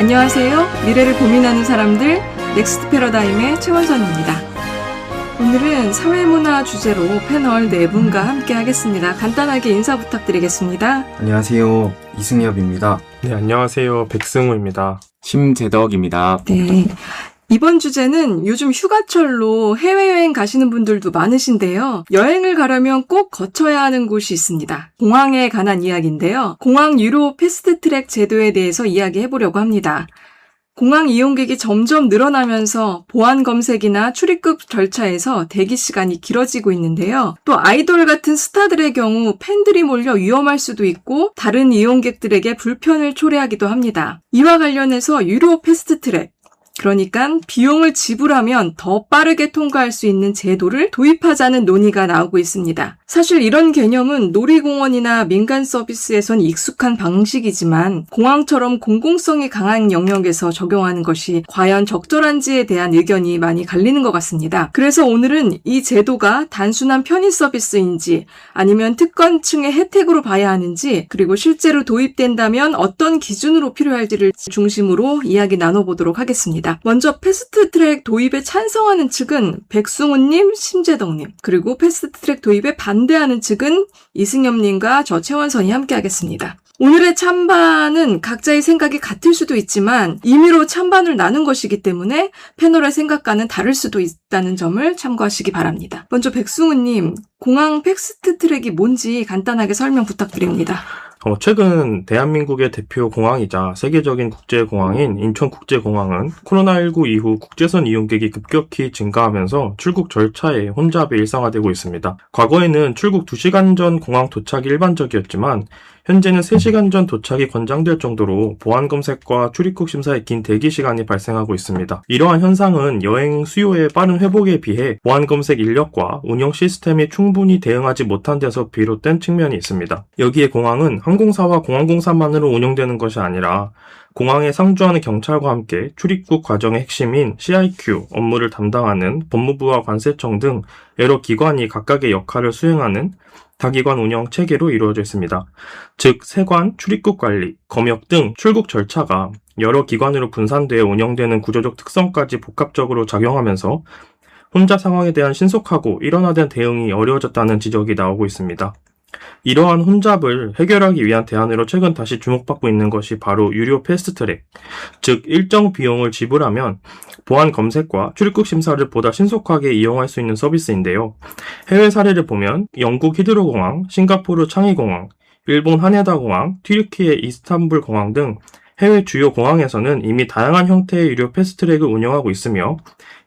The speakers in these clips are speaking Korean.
안녕하세요. 미래를 고민하는 사람들 넥스트 패러다임의 최원선입니다. 오늘은 사회문화 주제로 패널 4분과 함께 하겠습니다. 간단하게 인사 부탁드리겠습니다. 안녕하세요. 이승엽입니다. 네, 안녕하세요. 백승우입니다. 심재덕입니다. 네. 이번 주제는 요즘 휴가철로 해외여행 가시는 분들도 많으신데요. 여행을 가려면 꼭 거쳐야 하는 곳이 있습니다. 공항에 관한 이야기인데요. 공항 유료 패스트트랙 제도에 대해서 이야기해보려고 합니다. 공항 이용객이 점점 늘어나면서 보안 검색이나 출입국 절차에서 대기 시간이 길어지고 있는데요. 또 아이돌 같은 스타들의 경우 팬들이 몰려 위험할 수도 있고 다른 이용객들에게 불편을 초래하기도 합니다. 이와 관련해서 유료 패스트트랙, 그러니까 비용을 지불하면 더 빠르게 통과할 수 있는 제도를 도입하자는 논의가 나오고 있습니다. 사실 이런 개념은 놀이공원이나 민간 서비스에선 익숙한 방식이지만 공항처럼 공공성이 강한 영역에서 적용하는 것이 과연 적절한지에 대한 의견이 많이 갈리는 것 같습니다. 그래서 오늘은 이 제도가 단순한 편의 서비스인지 아니면 특권층의 혜택으로 봐야 하는지, 그리고 실제로 도입된다면 어떤 기준으로 필요할지를 중심으로 이야기 나눠보도록 하겠습니다. 먼저 패스트트랙 도입에 찬성하는 측은 백승우님, 심재덕님, 그리고 패스트트랙 도입에 반대하는 측은 이승엽님과 저 최원선이 함께하겠습니다. 오늘의 찬반은 각자의 생각이 같을 수도 있지만 임의로 찬반을 나눈 것이기 때문에 패널의 생각과는 다를 수도 있다는 점을 참고하시기 바랍니다. 먼저 백승우님, 공항 패스트트랙이 뭔지 간단하게 설명 부탁드립니다. 최근 대한민국의 대표 공항이자 세계적인 국제공항인 인천국제공항은 코로나19 이후 국제선 이용객이 급격히 증가하면서 출국 절차에 혼잡이 일상화되고 있습니다. 과거에는 출국 2시간 전 공항 도착이 일반적이었지만 현재는 3시간 전 도착이 권장될 정도로 보안 검색과 출입국 심사의 긴 대기 시간이 발생하고 있습니다. 이러한 현상은 여행 수요의 빠른 회복에 비해 보안 검색 인력과 운영 시스템이 충분히 대응하지 못한 데서 비롯된 측면이 있습니다. 여기에 공항은 항공사와 공항공사만으로 운영되는 것이 아니라 공항에 상주하는 경찰과 함께 출입국 과정의 핵심인 CIQ 업무를 담당하는 법무부와 관세청 등 여러 기관이 각각의 역할을 수행하는 다기관 운영 체계로 이루어져 있습니다. 즉, 세관, 출입국 관리, 검역 등 출국 절차가 여러 기관으로 분산되어 운영되는 구조적 특성까지 복합적으로 작용하면서 혼잡 상황에 대한 신속하고 일원화된 대응이 어려워졌다는 지적이 나오고 있습니다. 이러한 혼잡을 해결하기 위한 대안으로 최근 다시 주목받고 있는 것이 바로 유료 패스트트랙, 즉 일정 비용을 지불하면 보안 검색과 출입국 심사를 보다 신속하게 이용할 수 있는 서비스인데요. 해외 사례를 보면 영국 히드로공항, 싱가포르 창의공항, 일본 하네다공항, 튀르키예 이스탄불 공항 등 해외 주요 공항에서는 이미 다양한 형태의 유료 패스트트랙을 운영하고 있으며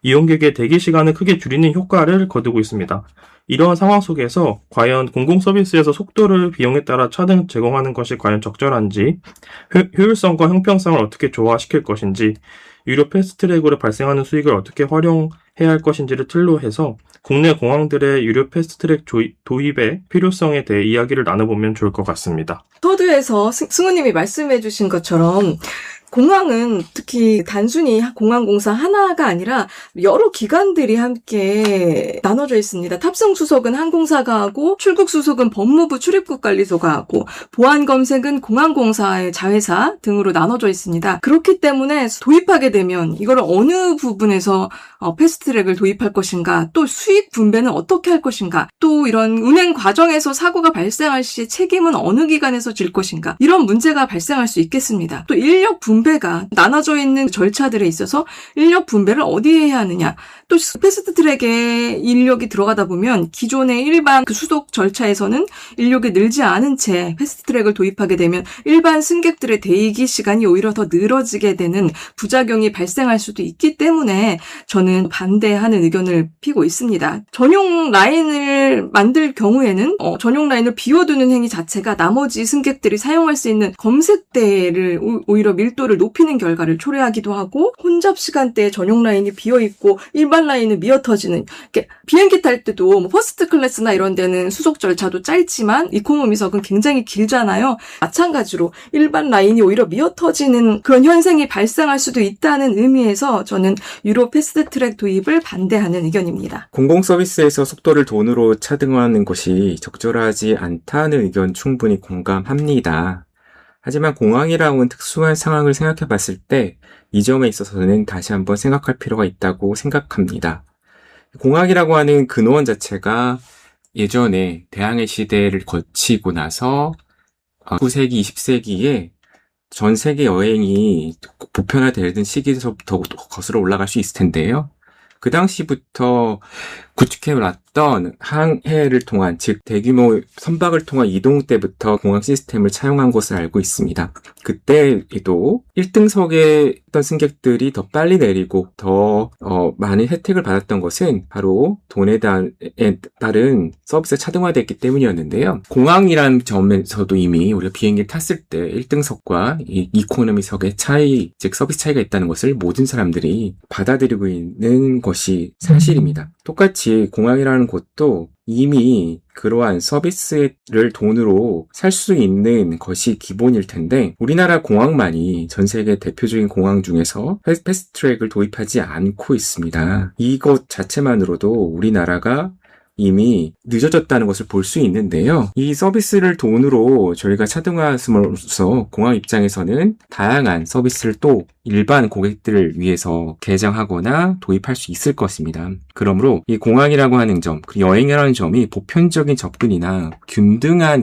이용객의 대기 시간을 크게 줄이는 효과를 거두고 있습니다. 이러한 상황 속에서 과연 공공서비스에서 속도를 비용에 따라 차등 제공하는 것이 과연 적절한지, 효율성과 형평성을 어떻게 조화시킬 것인지, 유료 패스트트랙으로 발생하는 수익을 어떻게 활용해야 할 것인지를 틀로 해서 국내 공항들의 유료 패스트트랙 도입의 필요성에 대해 이야기를 나눠보면 좋을 것 같습니다. 서두에서 승우님이 말씀해 주신 것처럼 공항은 특히 단순히 공항공사 하나가 아니라 여러 기관들이 함께 나눠져 있습니다. 탑승 수속은 항공사가 하고, 출국 수속은 법무부 출입국관리소가 하고, 보안 검색은 공항공사의 자회사 등으로 나눠져 있습니다. 그렇기 때문에 도입하게 되면 이걸 어느 부분에서 패스트트랙을 도입할 것인가, 또 수익 분배는 어떻게 할 것인가, 또 이런 운행 과정에서 사고가 발생할 시 책임은 어느 기관에서 질 것인가, 이런 문제가 발생할 수 있겠습니다. 또 인력 분배가 나눠져 있는 절차들에 있어서 인력 분배를 어디에 해야 하느냐, 또 패스트트랙에 인력이 들어가다 보면 기존의 일반 그 수속 절차에서는 인력이 늘지 않은 채 패스트트랙을 도입하게 되면 일반 승객들의 대기 시간이 오히려 더 늘어지게 되는 부작용이 발생할 수도 있기 때문에 저는 반대하는 의견을 피고 있습니다. 전용 라인을 만들 경우에는 전용 라인을 비워두는 행위 자체가 나머지 승객들이 사용할 수 있는 검색대를 오히려 밀도를 높이는 결과를 초래하기도 하고, 혼잡 시간대에 전용 라인이 비어있고 일반 라인은 미어터지는, 비행기 탈 때도 뭐 퍼스트 클래스나 이런 데는 수속 절차도 짧지만 이코노미석은 굉장히 길잖아요. 마찬가지로 일반 라인이 오히려 미어터지는 그런 현상이 발생할 수도 있다는 의미에서 저는 유료 패스트트랙 도입을 반대하는 의견입니다. 공공서비스에서 속도를 돈으로 차등하는 것이 적절하지 않다는 의견 충분히 공감합니다. 하지만 공항이라는 특수한 상황을 생각해 봤을 때 이 점에 있어서는 다시 한번 생각할 필요가 있다고 생각합니다. 공항이라고 하는 근원 자체가 예전에 대항해 시대를 거치고 나서 19세기, 20세기에 전 세계 여행이 보편화되던 시기에서부터 거슬러 올라갈 수 있을 텐데요. 그 당시부터 구축해왔던 항해를 통한, 즉 대규모 선박을 통한 이동 때부터 공항 시스템을 차용한 것을 알고 있습니다. 그때에도 1등석에 있던 승객들이 더 빨리 내리고 더 많은 혜택을 받았던 것은 바로 돈에 따른 서비스가 차등화됐기 때문이었는데요. 공항이라는 점에서도 이미 우리가 비행기를 탔을 때 1등석과 이코노미석의 차이, 즉 서비스 차이가 있다는 것을 모든 사람들이 받아들이고 있는 것이 사실입니다. 똑같이 공항이라는 곳도 이미 그러한 서비스를 돈으로 살 수 있는 것이 기본일 텐데 우리나라 공항만이 전 세계 대표적인 공항 중에서 패스트트랙을 도입하지 않고 있습니다. 이것 자체만으로도 우리나라가 이미 늦어졌다는 것을 볼 수 있는데요. 이 서비스를 돈으로 저희가 차등화함으로써 공항 입장에서는 다양한 서비스를 또 일반 고객들을 위해서 개장하거나 도입할 수 있을 것입니다. 그러므로 이 공항이라고 하는 점, 그리고 여행이라는 점이 보편적인 접근이나 균등한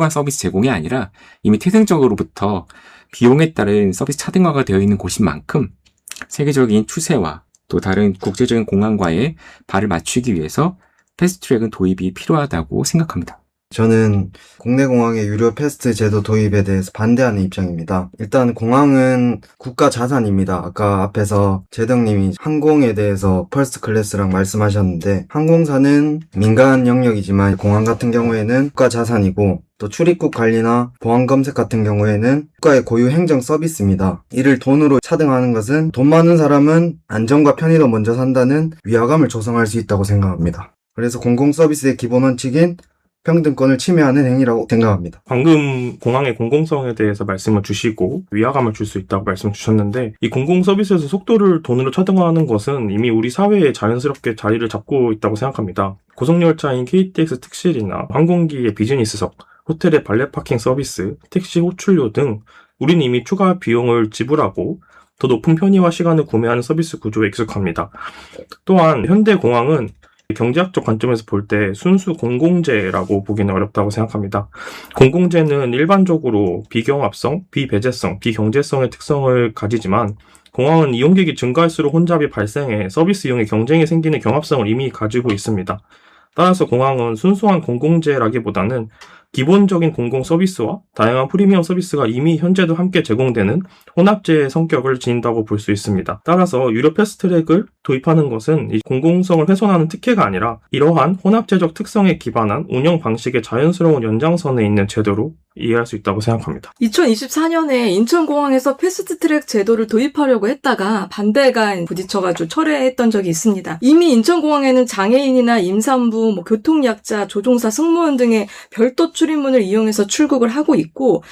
서비스 제공이 아니라 이미 태생적으로부터 비용에 따른 서비스 차등화가 되어 있는 곳인 만큼 세계적인 추세와 또 다른 국제적인 공항과의 발을 맞추기 위해서 패스트트랙은 도입이 필요하다고 생각합니다. 저는 국내 공항의 유료 패스트 제도 도입에 대해서 반대하는 입장입니다. 일단 공항은 국가 자산입니다. 아까 앞에서 재덕님이 항공에 대해서 퍼스트 클래스랑 말씀하셨는데 항공사는 민간 영역이지만 공항 같은 경우에는 국가 자산이고 또 출입국 관리나 보안 검색 같은 경우에는 국가의 고유 행정 서비스입니다. 이를 돈으로 차등하는 것은 돈 많은 사람은 안전과 편의도 먼저 산다는 위화감을 조성할 수 있다고 생각합니다. 그래서 공공 서비스의 기본 원칙인 평등권을 침해하는 행위라고 생각합니다. 방금 공항의 공공성에 대해서 말씀을 주시고 위화감을 줄 수 있다고 말씀 주셨는데 이 공공 서비스에서 속도를 돈으로 차등화하는 것은 이미 우리 사회에 자연스럽게 자리를 잡고 있다고 생각합니다. 고속열차인 KTX 특실이나 항공기의 비즈니스석, 호텔의 발렛 파킹 서비스, 택시 호출료 등 우리는 이미 추가 비용을 지불하고 더 높은 편의와 시간을 구매하는 서비스 구조에 익숙합니다. 또한 현대공항은 경제학적 관점에서 볼 때 순수 공공재라고 보기는 어렵다고 생각합니다. 공공재는 일반적으로 비경합성, 비배제성, 비경제성의 특성을 가지지만 공항은 이용객이 증가할수록 혼잡이 발생해 서비스 이용의 경쟁이 생기는 경합성을 이미 가지고 있습니다. 따라서 공항은 순수한 공공재라기보다는 기본적인 공공 서비스와 다양한 프리미엄 서비스가 이미 현재도 함께 제공되는 혼합재의 성격을 지닌다고 볼 수 있습니다. 따라서 유료 패스트트랙을 도입하는 것은 이 공공성을 훼손하는 특혜가 아니라 이러한 혼합재적 특성에 기반한 운영 방식의 자연스러운 연장선에 있는 제도로 이해할 수 있다고 생각합니다. 2024년에 인천공항에서 패스트트랙 제도를 도입하려고 했다가 반대가 부딪혀가지고 철회했던 적이 있습니다. 이미 인천공항에는 장애인이나 임산부, 교통약자, 조종사, 승무원 등의 별도 출입문을 이용해서 출국을 하고 있고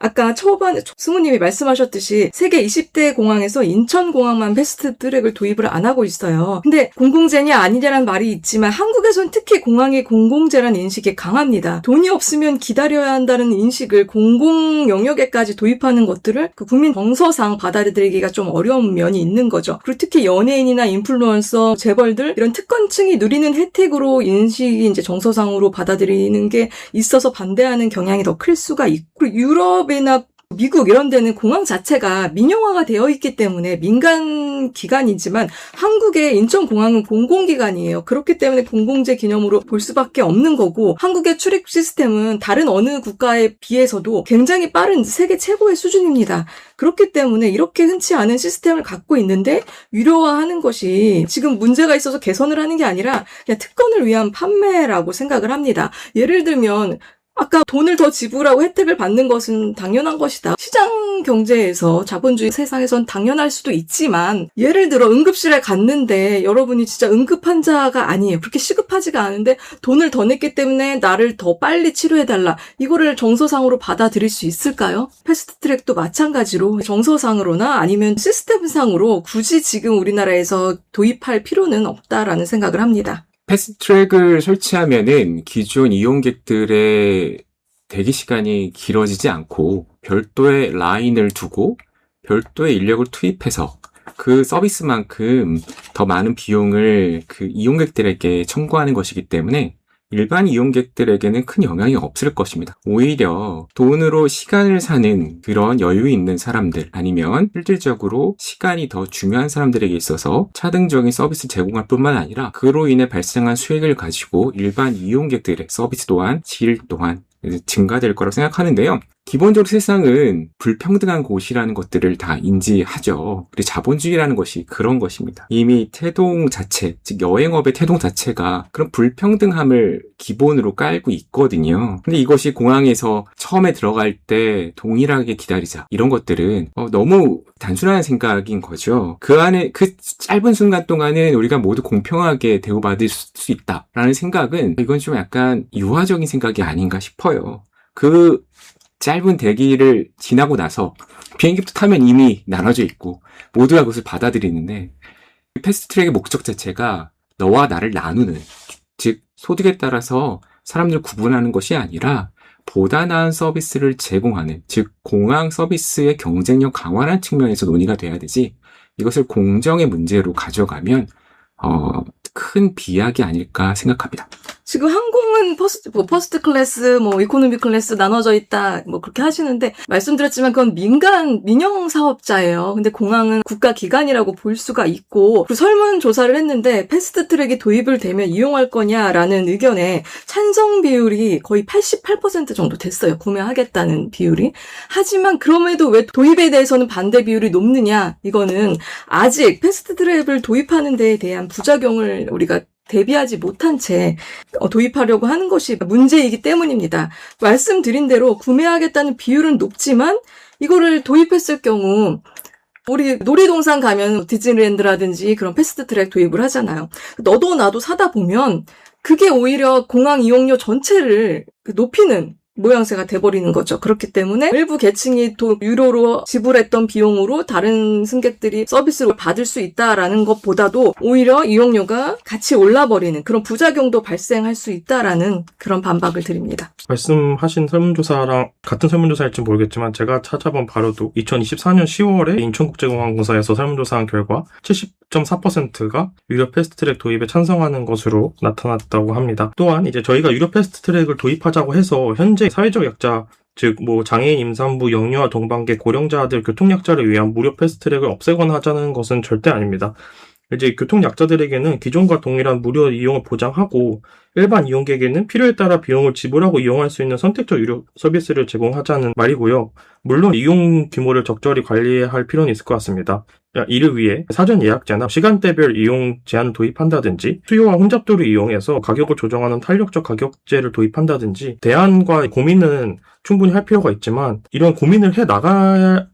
아까 초반에 승우님이 말씀하셨듯이 세계 20대 공항에서 인천공항만 패스트트랙을 도입을 안 하고 있어요. 근데 공공재냐 아니냐라는 말이 있지만 한국에선 특히 공항이 공공재라는 인식이 강합니다. 돈이 없으면 기다려야 한다는 인식을 공공 영역에까지 도입하는 것들을 그 국민 정서상 받아들이기가 좀 어려운 면이 있는 거죠. 그리고 특히 연예인이나 인플루언서, 재벌들 이런 특권층이 누리는 혜택으로 인식이 이제 정서상으로 받아들이는 게 있어서 반대하는 경향이 더 클 수가 있고 유럽이나 미국 이런 데는 공항 자체가 민영화가 되어 있기 때문에 민간 기관이지만 한국의 인천공항은 공공기관이에요. 그렇기 때문에 공공재 개념으로 볼 수밖에 없는 거고 한국의 출입 시스템은 다른 어느 국가에 비해서도 굉장히 빠른 세계 최고의 수준입니다. 그렇기 때문에 이렇게 흔치 않은 시스템을 갖고 있는데 유료화하는 것이 지금 문제가 있어서 개선을 하는 게 아니라 그냥 특권을 위한 판매라고 생각을 합니다. 예를 들면 아까 돈을 더 지불하고 혜택을 받는 것은 당연한 것이다. 시장 경제에서 자본주의 세상에선 당연할 수도 있지만 예를 들어 응급실에 갔는데 여러분이 진짜 응급 환자가 아니에요. 그렇게 시급하지가 않은데 돈을 더 냈기 때문에 나를 더 빨리 치료해달라. 이거를 정서상으로 받아들일 수 있을까요? 패스트트랙도 마찬가지로 정서상으로나 아니면 시스템상으로 굳이 지금 우리나라에서 도입할 필요는 없다라는 생각을 합니다. 패스트트랙을 설치하면은 기존 이용객들의 대기 시간이 길어지지 않고 별도의 라인을 두고 별도의 인력을 투입해서 그 서비스만큼 더 많은 비용을 그 이용객들에게 청구하는 것이기 때문에 일반 이용객들에게는 큰 영향이 없을 것입니다. 오히려 돈으로 시간을 사는 그런 여유 있는 사람들 아니면 실질적으로 시간이 더 중요한 사람들에게 있어서 차등적인 서비스 제공할 뿐만 아니라 그로 인해 발생한 수익을 가지고 일반 이용객들의 서비스 또한 질 또한 증가될 거라고 생각하는데요. 기본적으로 세상은 불평등한 곳이라는 것들을 다 인지하죠. 그리고 자본주의라는 것이 그런 것입니다. 이미 태동 자체, 즉 여행업의 태동 자체가 그런 불평등함을 기본으로 깔고 있거든요. 근데 이것이 공항에서 처음에 들어갈 때 동일하게 기다리자 이런 것들은 너무 단순한 생각인 거죠. 그 안에 그 짧은 순간 동안은 우리가 모두 공평하게 대우받을 수 있다라는 생각은 이건 좀 약간 유화적인 생각이 아닌가 싶어요. 그 짧은 대기를 지나고 나서 비행기부터 타면 이미 나눠져 있고 모두가 그것을 받아들이는데 패스트트랙의 목적 자체가 너와 나를 나누는, 즉 소득에 따라서 사람들을 구분하는 것이 아니라 보다 나은 서비스를 제공하는, 즉 공항 서비스의 경쟁력 강화라는 측면에서 논의가 돼야 되지 이것을 공정의 문제로 가져가면 큰 비약이 아닐까 생각합니다. 지금 항공은 퍼스트 클래스, 이코노미 클래스 나눠져 있다, 그렇게 하시는데, 말씀드렸지만 그건 민영 사업자예요. 근데 공항은 국가 기관이라고 볼 수가 있고, 그리고 설문조사를 했는데, 패스트 트랙이 도입을 되면 이용할 거냐라는 의견에 찬성 비율이 거의 88% 정도 됐어요. 구매하겠다는 비율이. 하지만 그럼에도 왜 도입에 대해서는 반대 비율이 높느냐? 이거는 아직 패스트 트랙을 도입하는 데에 대한 부작용을 우리가 대비하지 못한 채 도입하려고 하는 것이 문제이기 때문입니다. 말씀드린 대로 구매하겠다는 비율은 높지만 이거를 도입했을 경우 우리 놀이동산 가면 디즈니랜드라든지 그런 패스트트랙 도입을 하잖아요. 너도 나도 사다 보면 그게 오히려 공항 이용료 전체를 높이는 모양새가 돼버리는 거죠. 그렇기 때문에 일부 계층이 유료로 지불했던 비용으로 다른 승객들이 서비스를 받을 수 있다라는 것보다도 오히려 이용료가 같이 올라버리는 그런 부작용도 발생할 수 있다라는 그런 반박을 드립니다. 말씀하신 설문조사랑 같은 설문조사일지 모르겠지만 제가 찾아본 바로도 2024년 10월에 인천국제공항공사에서 설문조사한 결과 70.4%가 유료 패스트트랙 도입에 찬성하는 것으로 나타났다고 합니다. 또한 이제 저희가 유료 패스트트랙을 도입하자고 해서 현재 사회적 약자, 즉 장애인, 임산부, 영유아, 동반계, 고령자들, 교통약자를 위한 무료 패스트트랙을 없애거나 하자는 것은 절대 아닙니다. 이제 교통약자들에게는 기존과 동일한 무료 이용을 보장하고 일반 이용객에게는 필요에 따라 비용을 지불하고 이용할 수 있는 선택적 유료 서비스를 제공하자는 말이고요. 물론 이용 규모를 적절히 관리해야 할 필요는 있을 것 같습니다. 이를 위해 사전 예약제나 시간대별 이용 제한을 도입한다든지 수요와 혼잡도를 이용해서 가격을 조정하는 탄력적 가격제를 도입한다든지 대안과 고민은 충분히 할 필요가 있지만 이런 고민을 해 나가는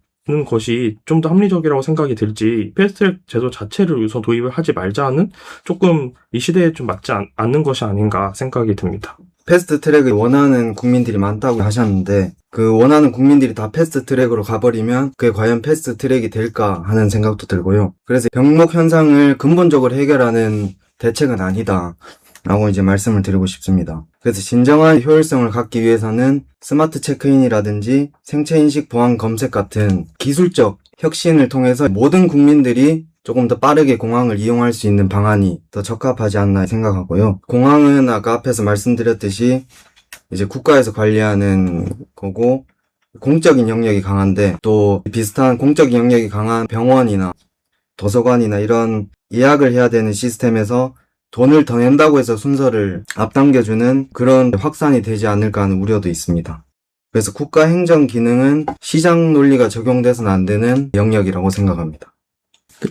것이 좀 더 합리적이라고 생각이 들지 패스트트랙 제도 자체를 우선 도입을 하지 말자는 조금 이 시대에 좀 맞지 않는 것이 아닌가 생각이 듭니다. 패스트트랙을 원하는 국민들이 많다고 하셨는데 그 원하는 국민들이 다 패스트트랙으로 가버리면 그게 과연 패스트트랙이 될까 하는 생각도 들고요. 그래서 병목 현상을 근본적으로 해결하는 대책은 아니다 라고 이제 말씀을 드리고 싶습니다. 그래서 진정한 효율성을 갖기 위해서는 스마트 체크인이라든지 생체인식 보안 검색 같은 기술적 혁신을 통해서 모든 국민들이 조금 더 빠르게 공항을 이용할 수 있는 방안이 더 적합하지 않나 생각하고요. 공항은 아까 앞에서 말씀드렸듯이 이제 국가에서 관리하는 거고 공적인 영역이 강한데 또 비슷한 공적인 영역이 강한 병원이나 도서관이나 이런 예약을 해야 되는 시스템에서 돈을 더 낸다고 해서 순서를 앞당겨주는 그런 확산이 되지 않을까 하는 우려도 있습니다. 그래서 국가 행정 기능은 시장 논리가 적용돼서는 안 되는 영역이라고 생각합니다.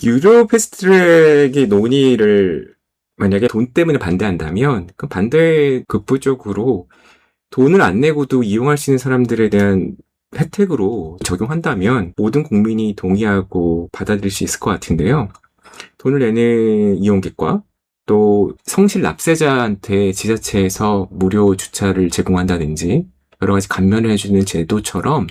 유료 패스트트랙의 논의를 만약에 돈 때문에 반대한다면 그 반대 극부적으로 돈을 안 내고도 이용할 수 있는 사람들에 대한 혜택으로 적용한다면 모든 국민이 동의하고 받아들일 수 있을 것 같은데요. 돈을 내는 이용객과 또 성실 납세자한테 지자체에서 무료 주차를 제공한다든지 여러 가지 감면을 해주는 제도처럼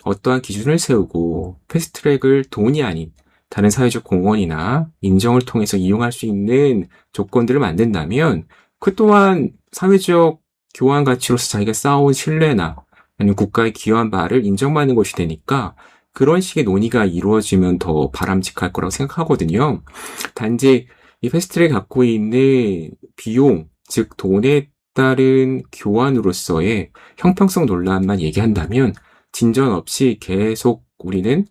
어떠한 기준을 세우고 패스트트랙을 돈이 아닌 다른 사회적 공헌이나 인정을 통해서 이용할 수 있는 조건들을 만든다면 그 또한 사회적 교환 가치로서 자기가 쌓아온 신뢰나 아니면 국가에 기여한 바를 인정받는 것이 되니까 그런 식의 논의가 이루어지면 더 바람직할 거라고 생각하거든요. 단지 이 패스트트랙이 갖고 있는 비용, 즉 돈에 따른 교환으로서의 형평성 논란만 얘기한다면 진전 없이 계속 우리는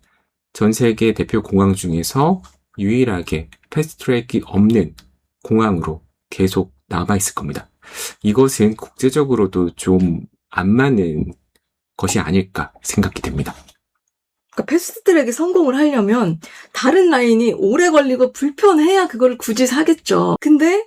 전 세계 대표 공항 중에서 유일하게 패스트트랙이 없는 공항으로 계속 남아있을 겁니다. 이것은 국제적으로도 좀 안 맞는 것이 아닐까 생각이 됩니다. 그러니까 패스트트랙이 성공을 하려면 다른 라인이 오래 걸리고 불편해야 그걸 굳이 사겠죠. 근데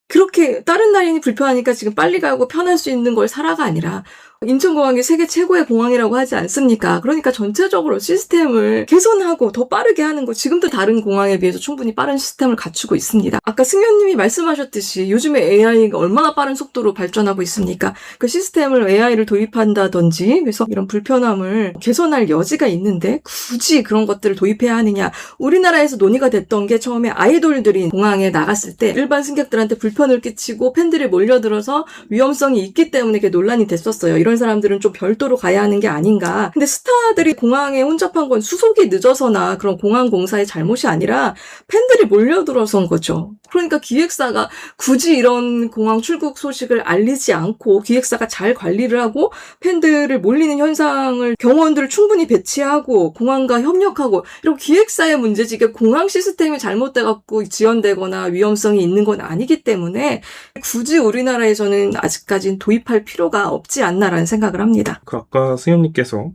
그렇게 다른 라인이 불편하니까 지금 빨리 가고 편할 수 있는 걸 사라가 아니라 인천공항이 세계 최고의 공항이라고 하지 않습니까? 그러니까 전체적으로 시스템을 개선하고 더 빠르게 하는 거, 지금도 다른 공항에 비해서 충분히 빠른 시스템을 갖추고 있습니다. 아까 승현님이 말씀하셨듯이 요즘에 AI가 얼마나 빠른 속도로 발전하고 있습니까? 그 시스템을 AI를 도입한다든지 그래서 이런 불편함을 개선할 여지가 있는데 굳이 그런 것들을 도입해야 하느냐. 우리나라에서 논의가 됐던 게 처음에 아이돌들이 공항에 나갔을 때 일반 승객들한테 불편을 끼치고 팬들이 몰려들어서 위험성이 있기 때문에 그게 논란이 됐었어요. 이런 사람들은 좀 별도로 가야 하는 게 아닌가. 근데 스타들이 공항에 혼잡한 건 수속이 늦어서나 그런 공항 공사의 잘못이 아니라 팬들이 몰려들어서인 거죠. 그러니까 기획사가 굳이 이런 공항 출국 소식을 알리지 않고 기획사가 잘 관리를 하고 팬들을 몰리는 현상을 경호원들을 충분히 배치하고 공항과 협력하고 이런 기획사의 문제지 이게 공항 시스템이 잘못돼갖고 지연되거나 위험성이 있는 건 아니기 때문에 굳이 우리나라에서는 아직까지는 도입할 필요가 없지 않나라는 생각을 합니다. 아까 승현님께서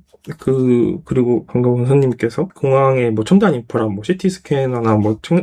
그리고 방금 원사님께서 공항의 첨단 인프라, CT 스캐너나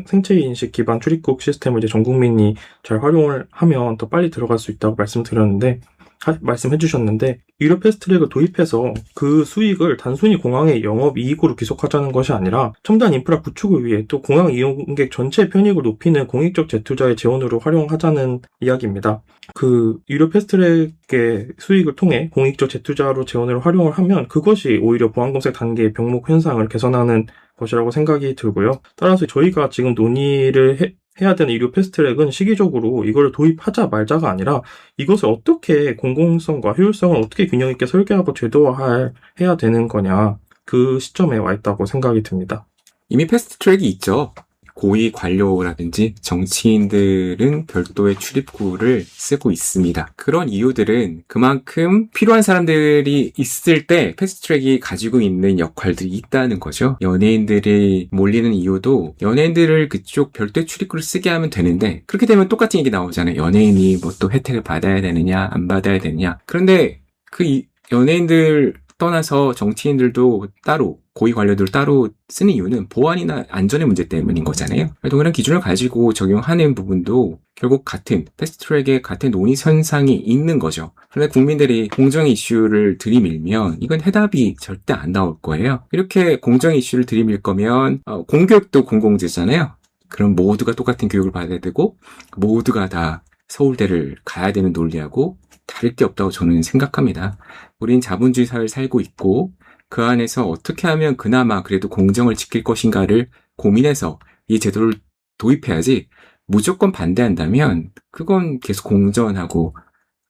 생체 인식 기반 출입국 시스템을 이제 전 국민이 잘 활용을 하면 더 빨리 들어갈 수 있다고 말씀해 주셨는데, 유료 패스트트랙을 도입해서 그 수익을 단순히 공항의 영업 이익으로 귀속하자는 것이 아니라 첨단 인프라 구축을 위해 또 공항 이용객 전체 편익을 높이는 공익적 재투자의 재원으로 활용하자는 이야기입니다. 그 유료 패스트트랙의 수익을 통해 공익적 재투자로 재원을 활용을 하면 그것이 오히려 보안검색 단계의 병목 현상을 개선하는 것이라고 생각이 들고요. 따라서 저희가 지금 논의를 해야 되는 유료 패스트트랙은 시기적으로 이걸 도입하자 말자가 아니라 이것을 어떻게 공공성과 효율성을 어떻게 균형 있게 설계하고 제도화해야 되는 거냐, 그 시점에 와 있다고 생각이 듭니다. 이미 패스트트랙이 있죠. 고위 관료라든지 정치인들은 별도의 출입구를 쓰고 있습니다. 그런 이유들은 그만큼 필요한 사람들이 있을 때 패스트트랙이 가지고 있는 역할들이 있다는 거죠. 연예인들이 몰리는 이유도 연예인들을 그쪽 별도의 출입구를 쓰게 하면 되는데, 그렇게 되면 똑같은 얘기 나오잖아요. 연예인이 또 혜택을 받아야 되느냐 안 받아야 되느냐. 그런데 그 연예인들 떠나서 정치인들도 따로, 고위 관료들 따로 쓰는 이유는 보안이나 안전의 문제 때문인 거잖아요. 동일한 기준을 가지고 적용하는 부분도 결국 같은 패스트트랙에 같은 논의 현상이 있는 거죠. 그런데 국민들이 공정 이슈를 들이밀면 이건 해답이 절대 안 나올 거예요. 이렇게 공정 이슈를 들이밀 거면 공교육도 공공재잖아요. 그럼 모두가 똑같은 교육을 받아야 되고 모두가 다 서울대를 가야 되는 논리하고 다를 게 없다고 저는 생각합니다. 우린 자본주의 사회를 살고 있고 그 안에서 어떻게 하면 그나마 그래도 공정을 지킬 것인가를 고민해서 이 제도를 도입해야지, 무조건 반대한다면 그건 계속 공전하고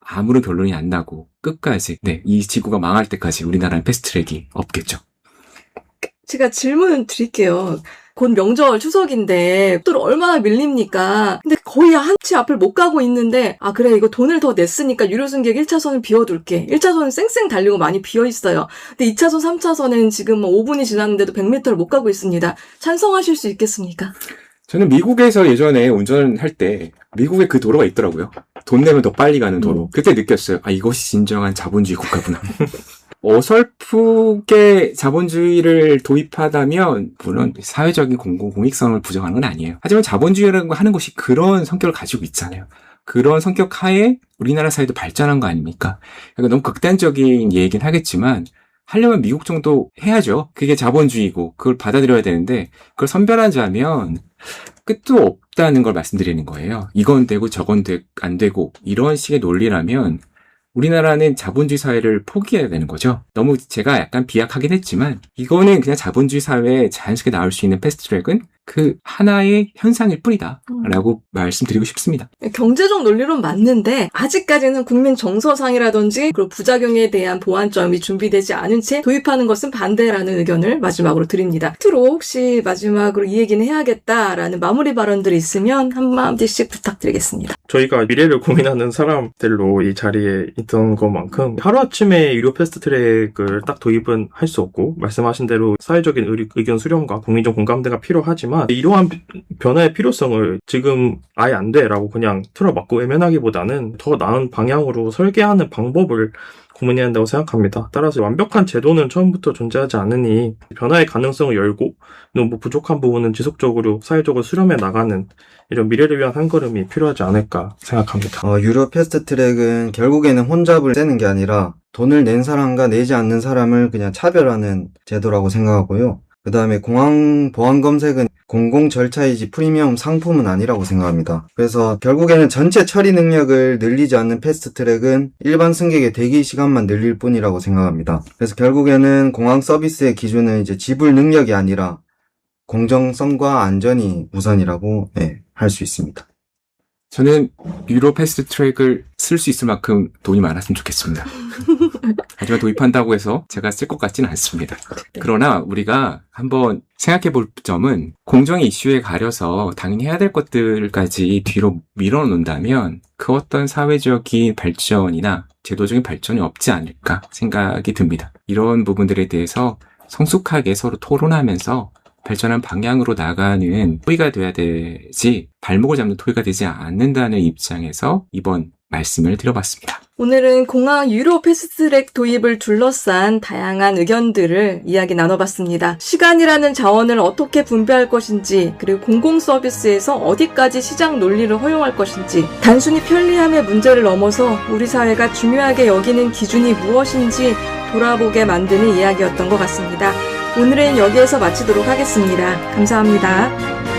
아무런 결론이 안 나고 끝까지 이 지구가 망할 때까지 우리나라는 패스트트랙이 없겠죠. 제가 질문 드릴게요. 곧 명절 추석인데 또 얼마나 밀립니까? 근데 거의 한치 앞을 못 가고 있는데 그래 이거 돈을 더 냈으니까 유료 승객 1차선을 비워둘게. 1차선은 쌩쌩 달리고 많이 비어있어요. 근데 2차선, 3차선은 지금 5분이 지났는데도 100m를 못 가고 있습니다. 찬성하실 수 있겠습니까? 저는 미국에서 예전에 운전할 때 미국에 그 도로가 있더라고요. 돈 내면 더 빨리 가는 도로. 그때 느꼈어요. 이것이 진정한 자본주의 국가구나. 어설프게 자본주의를 도입하다면 물론 사회적인 공익성을 부정하는 건 아니에요. 하지만 자본주의라고 하는 것이 그런 성격을 가지고 있잖아요. 그런 성격 하에 우리나라 사회도 발전한 거 아닙니까? 그러니까 너무 극단적인 얘기긴 하겠지만 하려면 미국 정도 해야죠. 그게 자본주의고 그걸 받아들여야 되는데 그걸 선별하자면 끝도 없다는 걸 말씀드리는 거예요. 이건 되고 저건 안 되고 이런 식의 논리라면 우리나라는 자본주의 사회를 포기해야 되는 거죠. 너무 제가 약간 비약하긴 했지만 이거는 그냥 자본주의 사회에 자연스럽게 나올 수 있는 패스트트랙은 그 하나의 현상일 뿐이다라고 말씀드리고 싶습니다. 경제적 논리론 맞는데 아직까지는 국민 정서상이라든지 그리고 부작용에 대한 보완점이 준비되지 않은 채 도입하는 것은 반대라는 의견을 마지막으로 드립니다. 끝으로 혹시 마지막으로 이 얘기는 해야겠다라는 마무리 발언들이 있으면 한마디씩 부탁드리겠습니다. 저희가 미래를 고민하는 사람들로 이 자리에 있던 것만큼 하루아침에 유료 패스트트랙을 딱 도입은 할 수 없고, 말씀하신 대로 사회적인 의견 수렴과 국민적 공감대가 필요하지만 이러한 변화의 필요성을 지금 아예 안 돼라고 그냥 틀어막고 외면하기보다는 더 나은 방향으로 설계하는 방법을 고민해야 한다고 생각합니다. 따라서 완벽한 제도는 처음부터 존재하지 않으니 변화의 가능성을 열고 너무 부족한 부분은 지속적으로 사회적으로 수렴해 나가는 이런 미래를 위한 한 걸음이 필요하지 않을까 생각합니다. 유료 패스트트랙은 결국에는 혼잡을 떼는 게 아니라 돈을 낸 사람과 내지 않는 사람을 그냥 차별하는 제도라고 생각하고요. 그 다음에 공항 보안 검색은 공공 절차이지 프리미엄 상품은 아니라고 생각합니다. 그래서 결국에는 전체 처리 능력을 늘리지 않는 패스트트랙은 일반 승객의 대기 시간만 늘릴 뿐이라고 생각합니다. 그래서 결국에는 공항 서비스의 기준은 이제 지불 능력이 아니라 공정성과 안전이 우선이라고 할 수 있습니다. 저는 유로 패스트 트랙을 쓸 수 있을 만큼 돈이 많았으면 좋겠습니다. 하지만 도입한다고 해서 제가 쓸 것 같지는 않습니다. 그러나 우리가 한번 생각해 볼 점은 공정의 이슈에 가려서 당연히 해야 될 것들까지 뒤로 밀어놓는다면 그 어떤 사회적인 발전이나 제도적인 발전이 없지 않을까 생각이 듭니다. 이런 부분들에 대해서 성숙하게 서로 토론하면서 발전한 방향으로 나가는 토의가 돼야 되지 발목을 잡는 토의가 되지 않는다는 입장에서 이번 말씀을 드려봤습니다. 오늘은 공항 유료 패스트트랙 도입을 둘러싼 다양한 의견들을 이야기 나눠봤습니다. 시간이라는 자원을 어떻게 분배할 것인지, 그리고 공공 서비스에서 어디까지 시장 논리를 허용할 것인지, 단순히 편리함의 문제를 넘어서 우리 사회가 중요하게 여기는 기준이 무엇인지 돌아보게 만드는 이야기였던 것 같습니다. 오늘은 여기에서 마치도록 하겠습니다. 감사합니다.